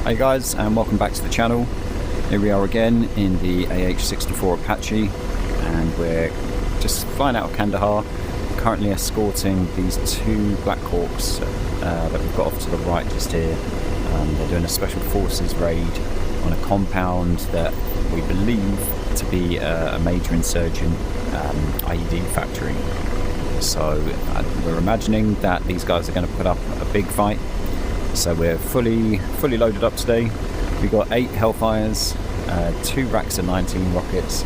Hey guys, and welcome back to the channel. Here we are again in the AH-64 Apache, and we're just flying out of Kandahar, currently escorting these two Black Hawks that we've got off to the right just here. They're doing a special forces raid on a compound that we believe to be a major insurgent IED factory. So we're imagining that these guys are going to put up a big fight. So we're fully loaded up today. We've got 8 Hellfires, 2 racks of 19 rockets,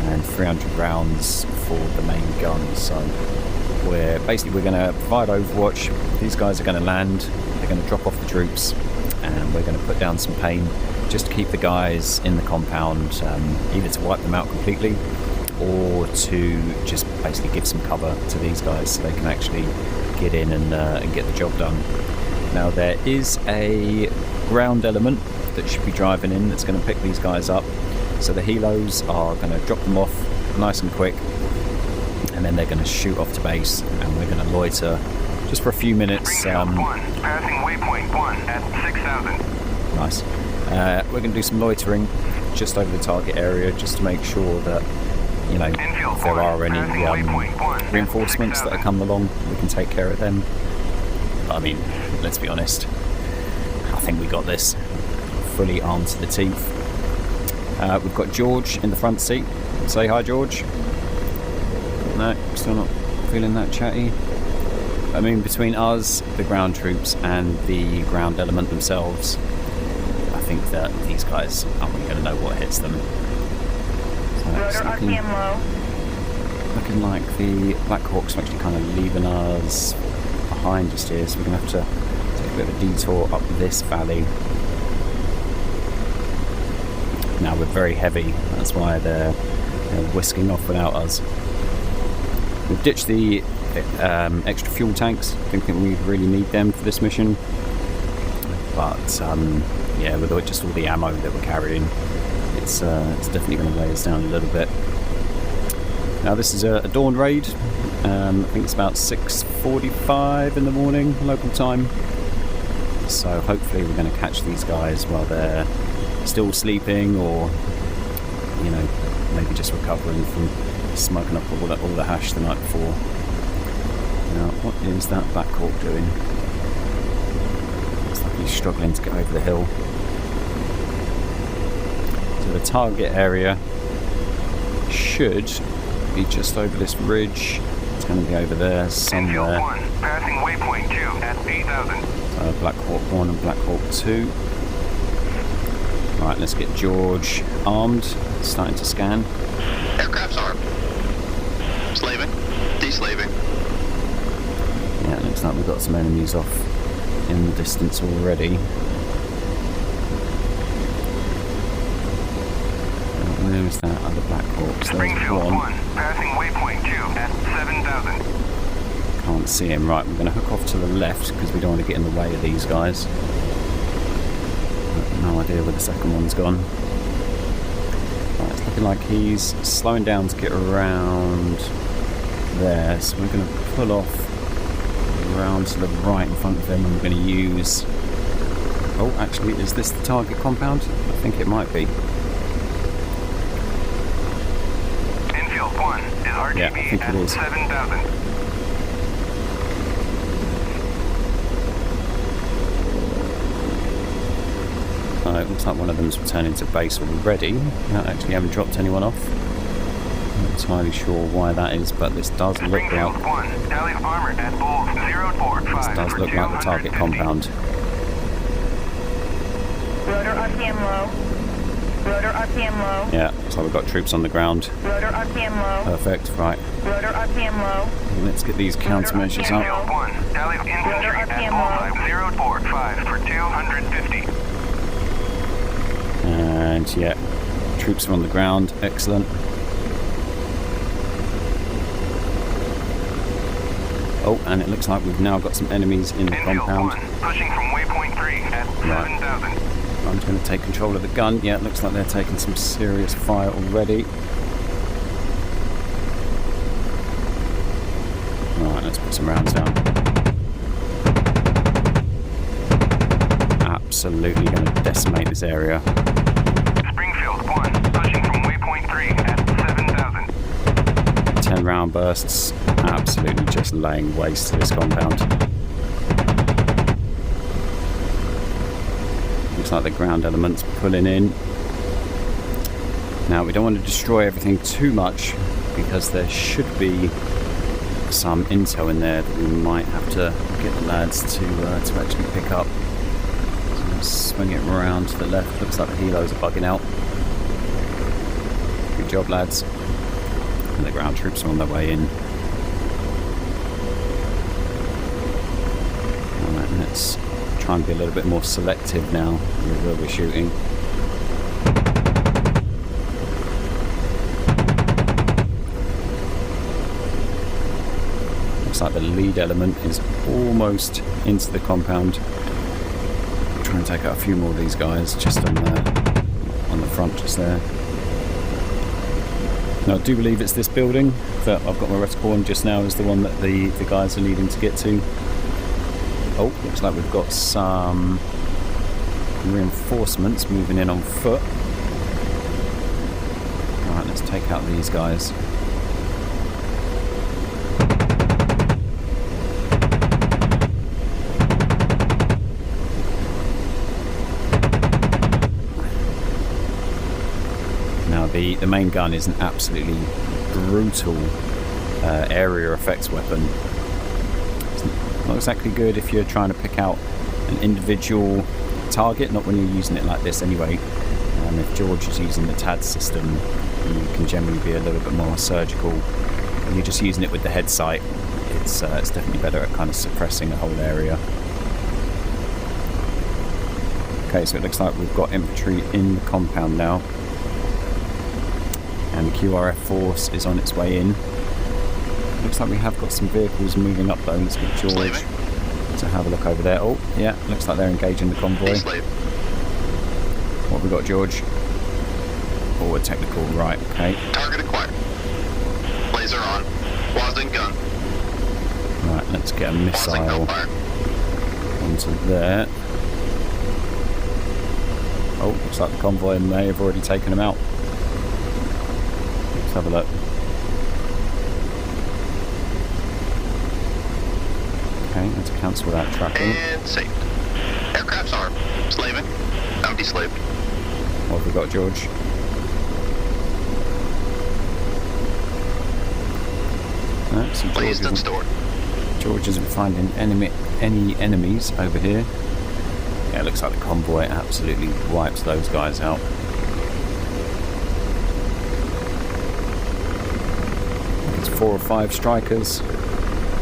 and 300 rounds for the main gun. So we're going to provide overwatch. These guys are going to land. They're going to drop off the troops, and we're going to put down some pain just to keep the guys in the compound, either to wipe them out completely or to just basically give some cover to these guys so they can actually get in and get the job done. Now there is a ground element that should be driving in that's going to pick these guys up. So the helos are going to drop them off nice and quick, and then they're going to shoot off to base, and we're going to loiter just for a few minutes. Passing waypoint 1 at 6,000. Nice. We're going to do some loitering just over the target area just to make sure that, you know, if there are any reinforcements that are coming along, we can take care of them. I mean, let's be honest, I think we got this fully armed to the teeth. We've got George in the front seat. Say hi, George. No, still not feeling that chatty. I mean, between us, the ground troops, and the ground element themselves, I think that these guys aren't really going to know what hits them. So it's looking like the Black Hawks are actually kind of leaving us behind just here, so we're going to have to take a bit of a detour up this valley. Now we're very heavy, that's why they're whisking off without us. We've ditched the extra fuel tanks. I think we really need them for this mission, but yeah, with just all the ammo that we're carrying, it's definitely going to weigh us down a little bit. Now this is a dawn raid. I think it's about 6:45 in the morning local time, so hopefully we're going to catch these guys while they're still sleeping, or, you know, maybe just recovering from smoking up all the hash the night before. Now what is that Black Hawk doing? Looks like he's struggling to get over the hill. So the target area should be just over this ridge. It's going to be over there somewhere. Passing waypoint 2 at 8,000. So Black Hawk 1 and Black Hawk 2. Right, let's get George armed, starting to scan. Aircraft's armed. Slaving. Deslaving. Yeah, it looks like we've got some enemies off in the distance already. Where's that other Black Hawk? So there's one. Passing waypoint 2 at 7,000. Can't see him. Right, we're going to hook off to the left because we don't want to get in the way of these guys. No idea where the second one's gone. Right, it's looking like he's slowing down to get around there, so we're going to pull off around to the right in front of him, and we're going to use... Oh, actually, is this the target compound? I think it might be. Infield 1 is RGB, yeah, I think it is. 7,000. It looks like one of them's returning to base already. Actually haven't dropped anyone off. I'm not entirely sure why that is, but this does look like the target compound. Rotor RPM low. Rotor RPM low. Yeah, so we've got troops on the ground. Rotor RPM low. Perfect, right. Rotor RPM low. Let's get these countermeasures up. Infield 1, Tally infantry at bullseye 045 for 250. And yeah, troops are on the ground. Excellent. Oh, and it looks like we've now got some enemies in the compound. Pushing from waypoint 3 at 7,000. I'm just going to take control of the gun. Yeah, it looks like they're taking some serious fire already. Alright, let's put some rounds down. absolutely going to decimate this area. Springfield 1, pushing from waypoint 3 at 7,000. 10 round bursts, absolutely just laying waste to this compound. Looks like the ground element's pulling in. Now we don't want to destroy everything too much because there should be some intel in there that we might have to get the lads to actually pick up. So let's swing it around to the left. Looks like the helos are bugging out. Good job, lads. And the ground troops are on their way in. Alright, let's try and be a little bit more selective now with where we're shooting. Looks like the lead element is almost into the compound. I'll try and take out a few more of these guys just on the front just there. Now I do believe it's this building that I've got my reticle on just now is the one that the guys are needing to get to. Oh, looks like we've got some reinforcements moving in on foot. Alright, let's take out these guys. The main gun is an absolutely brutal area effects weapon. It's not exactly good if you're trying to pick out an individual target, not when you're using it like this anyway. If George is using the TAD system, you can generally be a little bit more surgical. When you're just using it with the head sight, it's definitely better at kind of suppressing a whole area. Okay, so it looks like we've got infantry in the compound now. And the QRF force is on its way in. Looks like we have got some vehicles moving up though. Let's get George to have a look over there. Oh, yeah, looks like they're engaging the convoy. What have we got, George? Oh, a technical, right, okay. Target acquired. Laser on. Wasn't gun. Right, let's get a missile onto there. Oh, looks like the convoy may have already taken them out. Let's have a look. Okay, let's cancel that tracking. And saved. Aircraft's armed. Slaving. I'm deslaved. What have we got, George? No, so Placed and stored. George isn't finding any enemies over here. Yeah, it looks like the convoy absolutely wipes those guys out. It's 4 or 5 Strykers.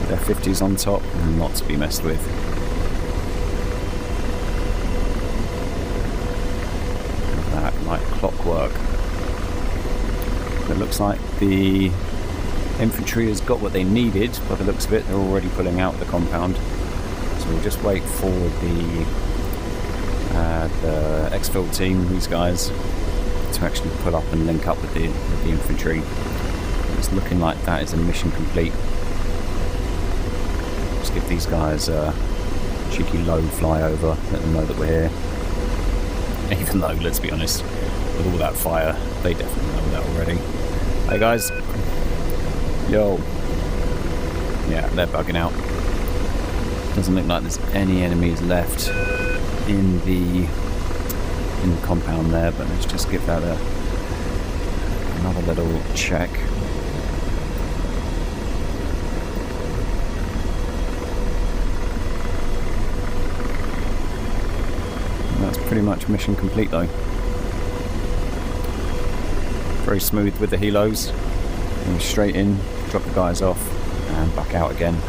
Their 50s on top, not to be messed with. That like clockwork. It looks like the infantry has got what they needed. By the looks of it, they're already pulling out the compound. So we'll just wait for the exfil team, these guys, to actually pull up and link up with the infantry. It's looking like that is a mission complete. Just give these guys a cheeky low flyover, let them know that we're here. Even though, let's be honest, with all that fire, they definitely know that already. Hey guys. Yo. Yeah, they're bugging out. Doesn't look like there's any enemies left in the compound there, but let's just give that another little check. That's pretty much mission complete though. Very smooth with the helos. Go straight in, drop the guys off, and back out again.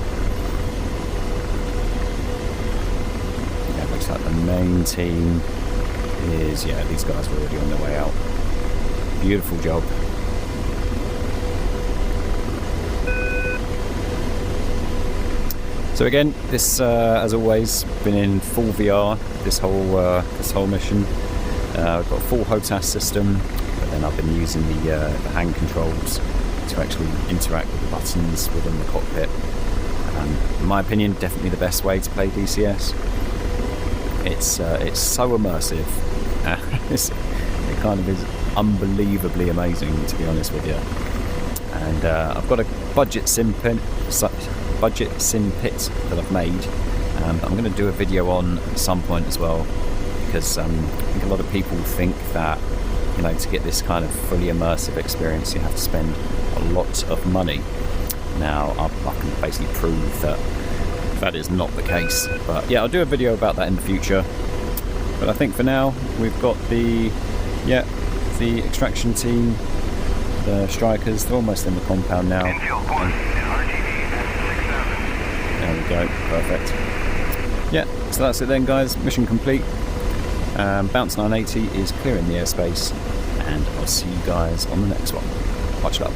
Yeah, looks like the main team is, yeah, these guys are already on their way out. Beautiful job. So again, this, as always, been in full VR this whole mission. I've got a full HOTAS system, but then I've been using the hand controls to actually interact with the buttons within the cockpit. In my opinion, definitely the best way to play DCS. It's so immersive. It kind of is unbelievably amazing, to be honest with you. And I've got a budget sim pit that I've made that I'm going to do a video on at some point as well, because I think a lot of people think that, you know, to get this kind of fully immersive experience you have to spend a lot of money. Now I can basically prove that that is not the case, but yeah, I'll do a video about that in the future. But I think for now we've got the extraction team, the Strykers. They're almost in the compound now. There we go, perfect. Yeah, so that's it then, guys. Mission complete. Bounce 980 is clearing the airspace, and I'll see you guys on the next one. Much love.